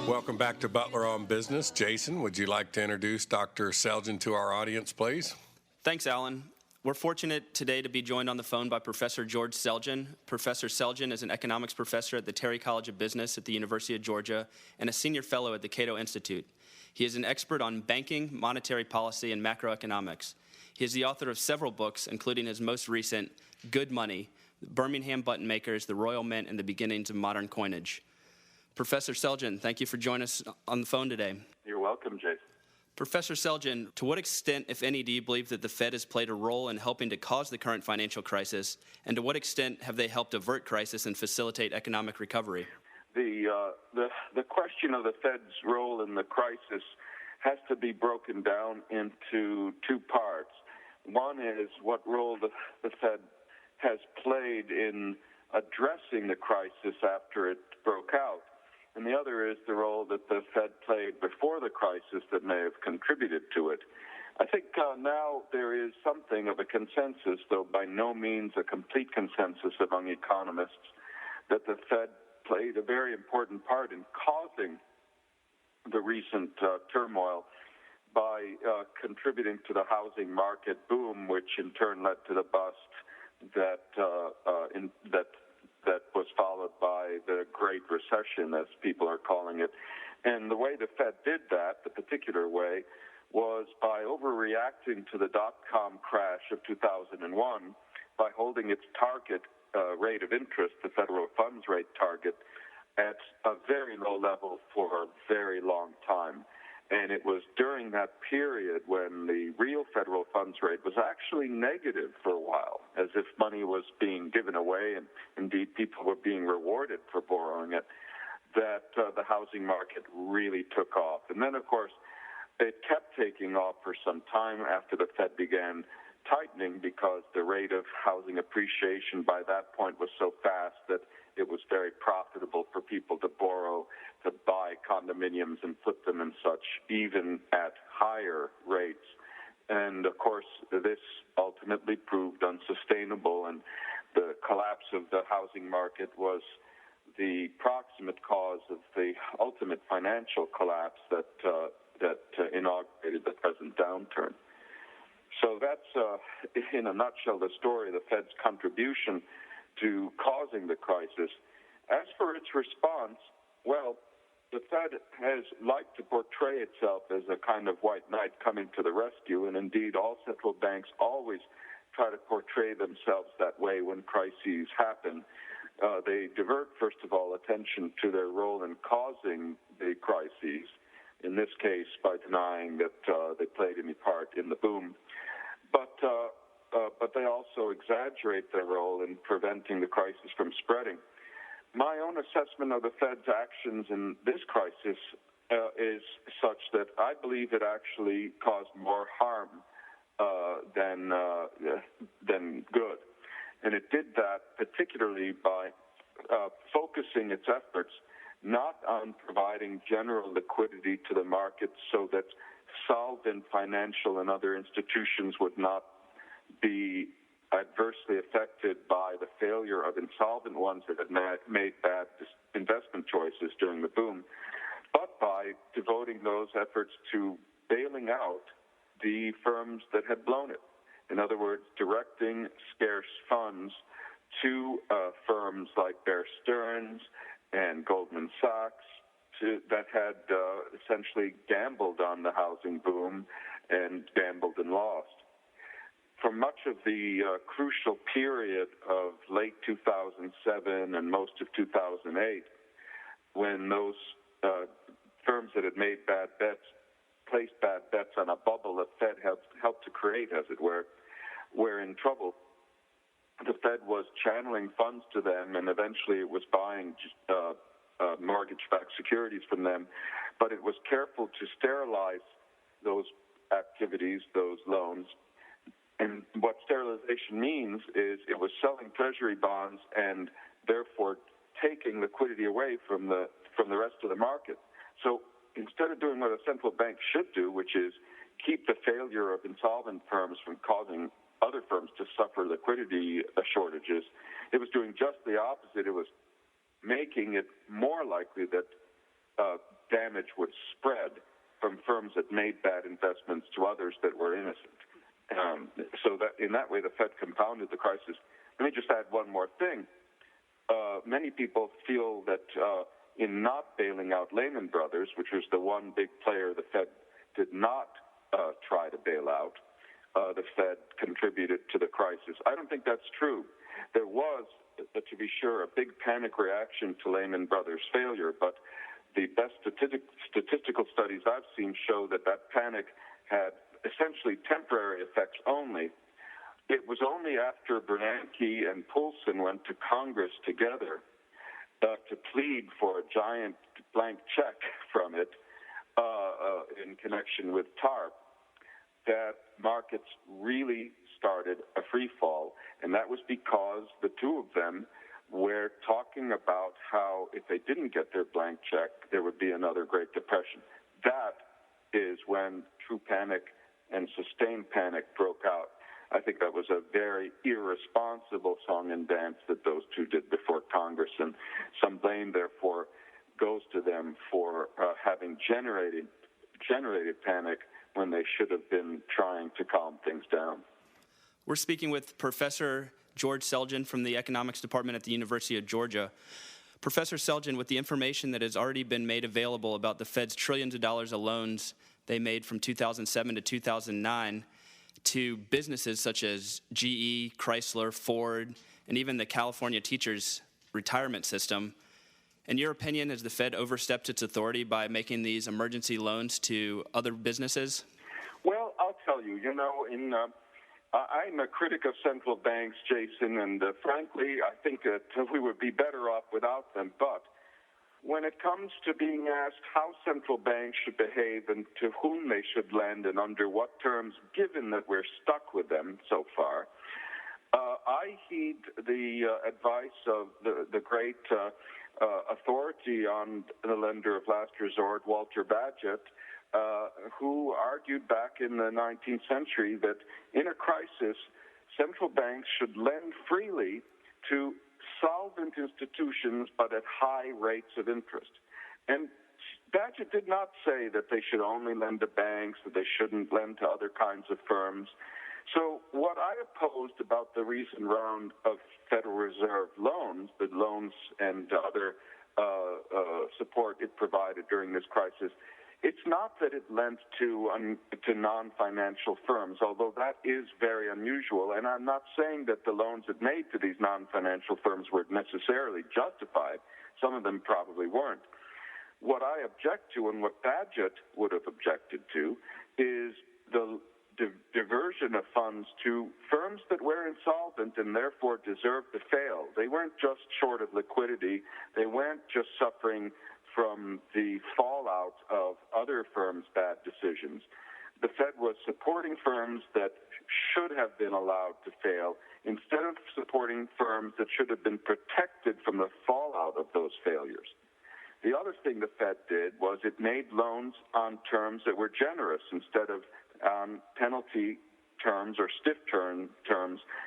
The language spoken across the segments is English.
Welcome back to Butler on Business. Jason, would you like to introduce Dr. Selgin to our audience, please? Thanks, Alan. We're fortunate today to be joined on the phone by Professor George Selgin. Professor Selgin is an economics professor at the Terry College of Business at the University of Georgia and a senior fellow at the Cato Institute. He is an expert on banking, monetary policy, and macroeconomics. He is the author of several books, including his most recent, Good Money, Birmingham Button Makers, the Royal Mint, and the Beginnings of Modern Coinage. Professor Selgin, thank you for joining us on the phone today. You're welcome, Jason. Professor Selgin, to what extent, if any, do you believe that the Fed has played a role in helping to cause the current financial crisis, and to what extent have they helped avert crisis and facilitate economic recovery? The question of the Fed's role in the crisis has to be broken down into two parts. One is what role the Fed has played in addressing the crisis after it broke out, and the other is the role that the Fed played before the crisis that may have contributed to it. I think now there is something of a consensus, though by no means a complete consensus among economists, that the Fed played a very important part in causing the recent turmoil by contributing to the housing market boom, which in turn led to the bust that was followed by the Great Recession, as people are calling it. And the way the Fed did that, the particular way, was by overreacting to the dot-com crash of 2001 by holding its target rate of interest, the federal funds rate target, at a very low level for a very long time. And it was during that period when the real federal funds rate was actually negative for a while, as if money was being given away, and indeed people were being rewarded for borrowing it, that the housing market really took off. And then, of course, it kept taking off for some time after the Fed began tightening, because the rate of housing appreciation by that point was so fast that it was very profitable for people to borrow, to buy condominiums and flip them and such, even at higher rates. And, of course, this ultimately proved unsustainable, and the collapse of the housing market was the proximate cause of the ultimate financial collapse that inaugurated the present downturn. So that's, in a nutshell, the story of the Fed's contribution to causing the crisis. As for its response, well, the Fed has liked to portray itself as a kind of white knight coming to the rescue, and indeed all central banks always try to portray themselves that way when crises happen. They divert, first of all, attention to their role in causing the crises, in this case by denying that they played any part in the boom. But they also exaggerate their role in preventing the crisis from spreading. My own assessment of the Fed's actions in this crisis is such that I believe it actually caused more harm than good. And it did that particularly by focusing its efforts not on providing general liquidity to the markets so that solvent financial and other institutions would not be adversely affected by the failure of insolvent ones that had made bad investment choices during the boom, but by devoting those efforts to bailing out the firms that had blown it. In other words, directing scarce funds to firms like Bear Stearns and Goldman Sachs that had essentially gambled on the housing boom and gambled and lost. For much of the crucial period of late 2007 and most of 2008, when those firms that had made bad bets, placed bad bets on a bubble that Fed helped to create, as it were in trouble, the Fed was channeling funds to them, and eventually it was buying mortgage-backed securities from them, but it was careful to sterilize those activities, those loans. And what sterilization means is it was selling treasury bonds and therefore taking liquidity away from the rest of the market. So instead of doing what a central bank should do, which is keep the failure of insolvent firms from causing other firms to suffer liquidity shortages, it was doing just the opposite. It was making it more likely that damage would spread from firms that made bad investments to others that were innocent. So that in that way, the Fed compounded the crisis. Let me just add one more thing. Many people feel that in not bailing out Lehman Brothers, which was the one big player the Fed did not try to bail out, the Fed contributed to the crisis. I don't think that's true. There was, to be sure, a big panic reaction to Lehman Brothers' failure, but the best statistical studies I've seen show that that panic had essentially temporary effects only. It was only after Bernanke and Poulsen went to Congress together to plead for a giant blank check from it in connection with TARP that markets really started a free fall, and that was because the two of them were talking about how if they didn't get their blank check, there would be another Great Depression. That is when true panic and sustained panic broke out. I think that was a very irresponsible song and dance that those two did before Congress, and some blame, therefore, goes to them for having generated panic when they should have been trying to calm things down. We're speaking with Professor George Selgin from the Economics Department at the University of Georgia. Professor Selgin, with the information that has already been made available about the Fed's trillions of dollars of loans they made from 2007 to 2009 to businesses such as GE, Chrysler, Ford, and even the California teachers' retirement system, in your opinion, has the Fed overstepped its authority by making these emergency loans to other businesses? Well, I'll tell you, I'm a critic of central banks, Jason, and frankly, I think that we would be better off without them. But when it comes to being asked how central banks should behave and to whom they should lend and under what terms, given that we're stuck with them so far, I heed the advice of the great authority on the lender of last resort, Walter Bagehot, who argued back in the 19th century that in a crisis, central banks should lend freely to solvent institutions, but at high rates of interest. And Bagehot did not say that they should only lend to banks, that they shouldn't lend to other kinds of firms. So what I opposed about the recent round of Federal Reserve loans, the loans and other support it provided during this crisis, it's not that it lent to non-financial firms, although that is very unusual. And I'm not saying that the loans it made to these non-financial firms were necessarily justified. Some of them probably weren't. What I object to, and what Bagehot would have objected to, is the diversion of funds to firms that were insolvent and therefore deserved to fail. They weren't just short of liquidity. They weren't just suffering from the fallout of other firms' bad decisions. The Fed was supporting firms that should have been allowed to fail instead of supporting firms that should have been protected from the fallout of those failures. The other thing the Fed did was it made loans on terms that were generous instead of penalty terms or stiff terms,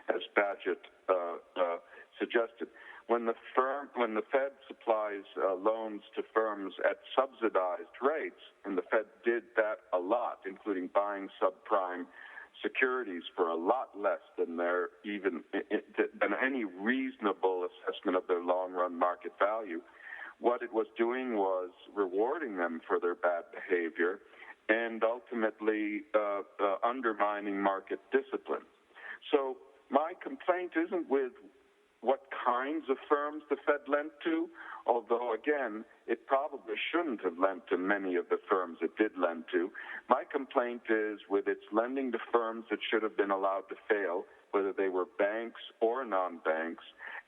as Bagehot suggested. When the Fed supplies loans to firms at subsidized rates, and the Fed did that a lot, including buying subprime securities for a lot less than than any reasonable assessment of their long-run market value, what it was doing was rewarding them for their bad behavior and ultimately undermining market discipline. So my complaint isn't with what kinds of firms the Fed lent to, although, again, it probably shouldn't have lent to many of the firms it did lend to. My complaint is with its lending to firms that should have been allowed to fail, whether they were banks or non-banks,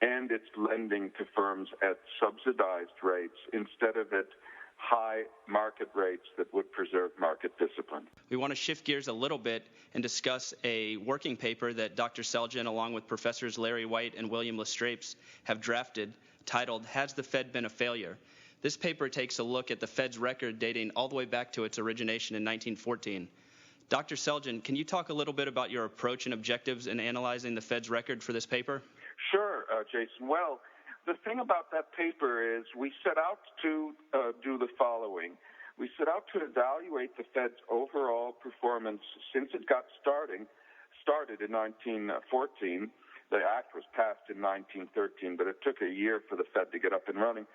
and its lending to firms at subsidized rates instead of at high market rates that would preserve market discipline. We want to shift gears a little bit and discuss a working paper that Dr. Selgin, along with Professors Larry White and William Lestrapes, have drafted titled, "Has the Fed Been a Failure?" This paper takes a look at the Fed's record dating all the way back to its origination in 1914. Dr. Selgin, can you talk a little bit about your approach and objectives in analyzing the Fed's record for this paper? Sure, Jason. Well, the thing about that paper is we set out to do the following. We set out to evaluate the Fed's overall performance since it got started in 1914. The act was passed in 1913, but it took a year for the Fed to get up and running.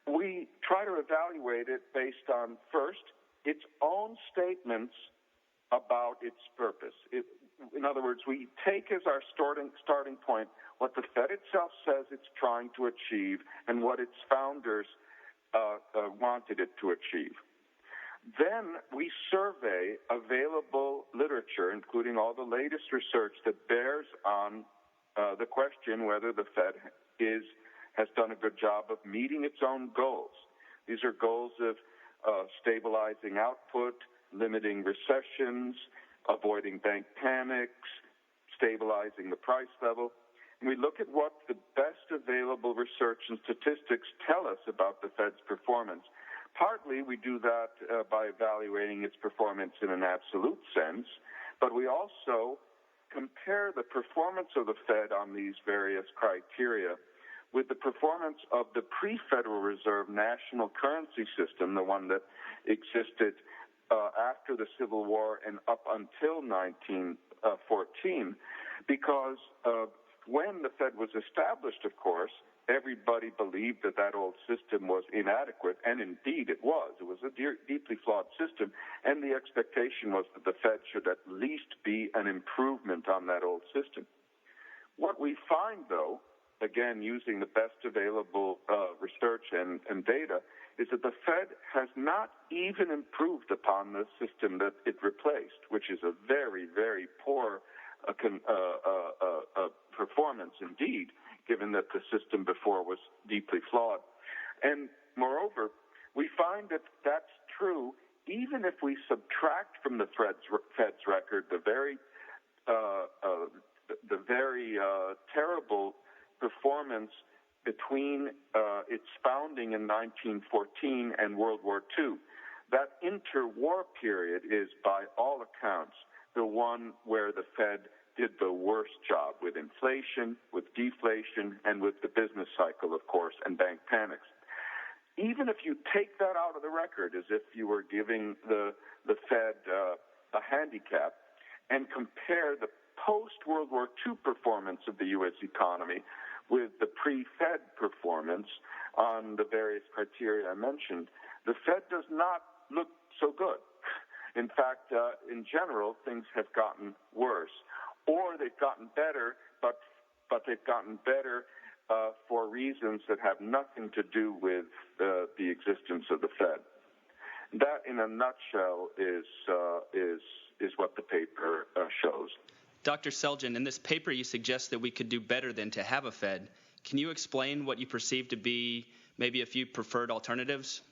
We try to evaluate it based on, first, its own statements about its purpose. In other words, we take as our starting point what the Fed itself says it's trying to achieve and what its founders wanted it to achieve. Then we survey available literature, including all the latest research that bears on the question whether the Fed has done a good job of meeting its own goals. These are goals of stabilizing output, limiting recessions, avoiding bank panics, stabilizing the price level. And we look at what the best available research and statistics tell us about the Fed's performance. Partly we do that by evaluating its performance in an absolute sense, but we also compare the performance of the Fed on these various criteria with the performance of the pre-Federal Reserve national currency system, the one that existed after the Civil War and up until 1914, because when the Fed was established, of course, everybody believed that that old system was inadequate, and indeed it was. It was a deeply flawed system, and the expectation was that the Fed should at least be an improvement on that old system. What we find, though, again, using the best available research and data, is that the Fed has not even improved upon the system that it replaced, which is a very, very poor performance indeed, given that the system before was deeply flawed. And moreover, we find that that's true even if we subtract from the Fed's record the very terrible performance between its founding in 1914 and World War II. That interwar period is, by all accounts, the one where the Fed did the worst job with inflation, with deflation, and with the business cycle, of course, and bank panics. Even if you take that out of the record, as if you were giving the Fed a handicap, and compare the post-World War II performance of the U.S. economy with the pre-Fed performance on the various criteria I mentioned, the Fed does not look so good. In fact, in general, things have gotten worse, or they've gotten better, but they've gotten better for reasons that have nothing to do with the existence of the Fed. That, in a nutshell, is what the paper shows. Dr. Selgin, in this paper you suggest that we could do better than to have a Fed. Can you explain what you perceive to be maybe a few preferred alternatives?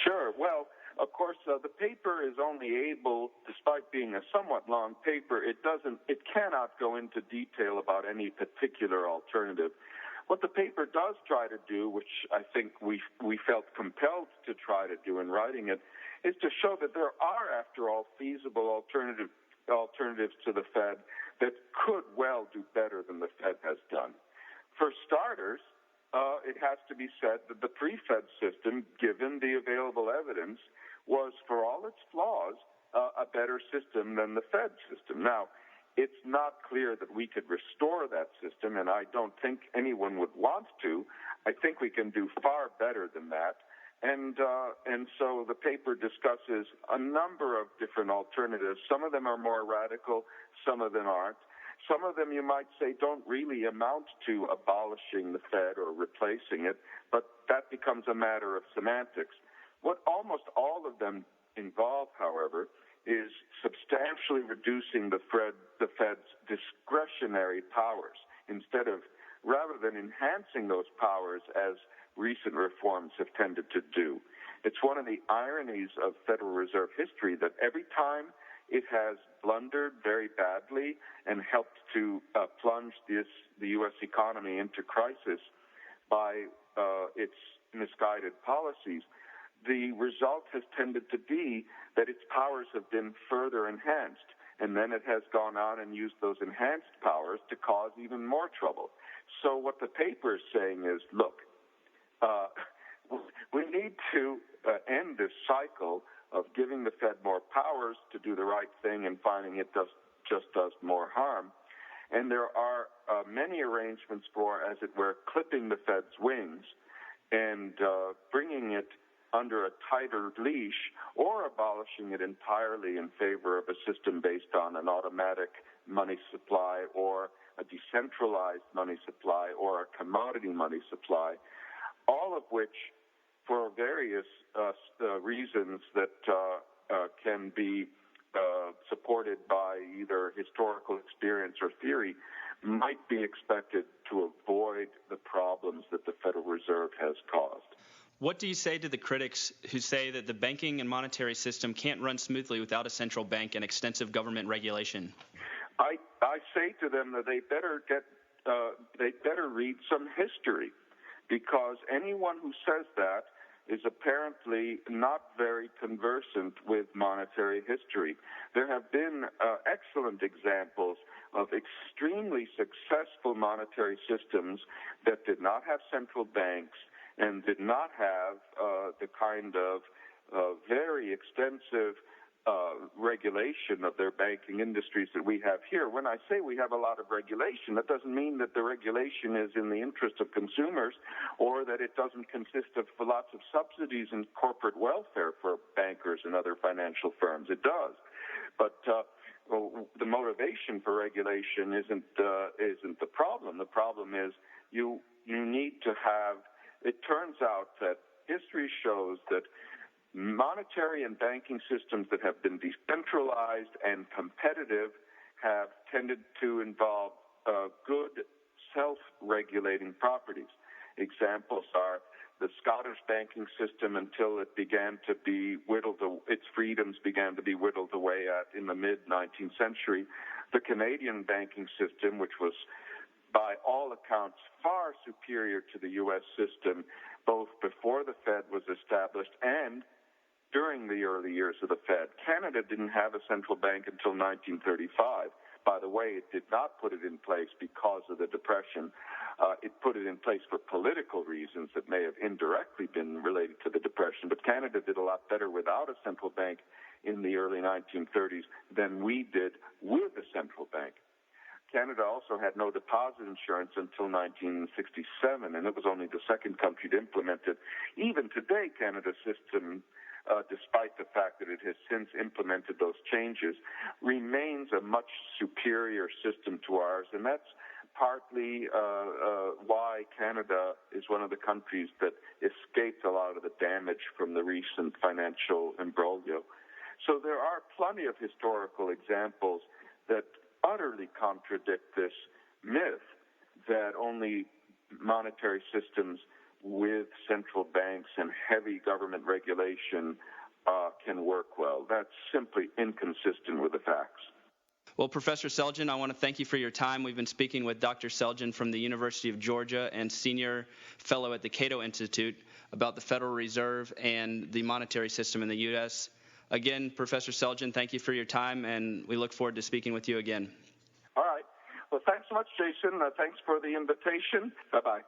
Sure. Well, of course, the paper is only able, despite being a somewhat long paper, it cannot go into detail about any particular alternative. What the paper does try to do, which I think we felt compelled to try to do in writing it, is to show that there are, after all, feasible alternatives to the Fed that could well do better than the Fed has done. For starters, it has to be said that the pre-Fed system, given the available evidence, was, for all its flaws, a better system than the Fed system. Now, it's not clear that we could restore that system, and I don't think anyone would want to. I think we can do far better than that. And so the paper discusses a number of different alternatives. Some of them are more radical, some of them aren't. Some of them, you might say, don't really amount to abolishing the Fed or replacing it, but that becomes a matter of semantics. What almost all of them involve, however, is substantially reducing the Fed's discretionary powers rather than enhancing those powers as recent reforms have tended to do. It's one of the ironies of Federal Reserve history that every time it has blundered very badly and helped to plunge the U.S. economy into crisis by its misguided policies, the result has tended to be that its powers have been further enhanced, and then it has gone on and used those enhanced powers to cause even more trouble. So what the paper is saying is, look, we need to end this cycle of giving the Fed more powers to do the right thing and finding it just does more harm. And there are many arrangements for, as it were, clipping the Fed's wings and bringing it under a tighter leash or abolishing it entirely in favor of a system based on an automatic money supply or a decentralized money supply or a commodity money supply, all of which, for various reasons that can be supported by either historical experience or theory, might be expected to avoid the problems that the Federal Reserve has caused. What do you say to the critics who say that the banking and monetary system can't run smoothly without a central bank and extensive government regulation? I say to them that they better read some history, because anyone who says that is apparently not very conversant with monetary history. There have been excellent examples of extremely successful monetary systems that did not have central banks and did not have the kind of very extensive regulation of their banking industries that we have here. When I say we have a lot of regulation, that doesn't mean that the regulation is in the interest of consumers or that it doesn't consist of lots of subsidies and corporate welfare for bankers and other financial firms. It does. But the motivation for regulation isn't the problem. The problem is you need to have. It turns out that history shows that monetary and banking systems that have been decentralized and competitive have tended to involve good self-regulating properties. Examples are the Scottish banking system until it began to be its freedoms began to be whittled away at in the mid-19th century. The Canadian banking system, which was by all accounts far superior to the U.S. system, both before the Fed was established and during the early years of the Fed. Canada didn't have a central bank until 1935. By the way, it did not put it in place because of the Depression. It put it in place for political reasons that may have indirectly been related to the Depression. But Canada did a lot better without a central bank in the early 1930s than we did with a central bank. Canada also had no deposit insurance until 1967, and it was only the second country to implement it. Even today, Canada's system, despite the fact that it has since implemented those changes, remains a much superior system to ours, and that's partly why Canada is one of the countries that escaped a lot of the damage from the recent financial imbroglio. So there are plenty of historical examples that utterly contradict this myth that only monetary systems with central banks and heavy government regulation can work well. That's simply inconsistent with the facts. Well, Professor Selgin, I want to thank you for your time. We've been speaking with Dr. Selgin from the University of Georgia and senior fellow at the Cato Institute about the Federal Reserve and the monetary system in the U.S. Again, Professor Selgin, thank you for your time, and we look forward to speaking with you again. All right. Well, thanks so much, Jason. Thanks for the invitation. Bye-bye.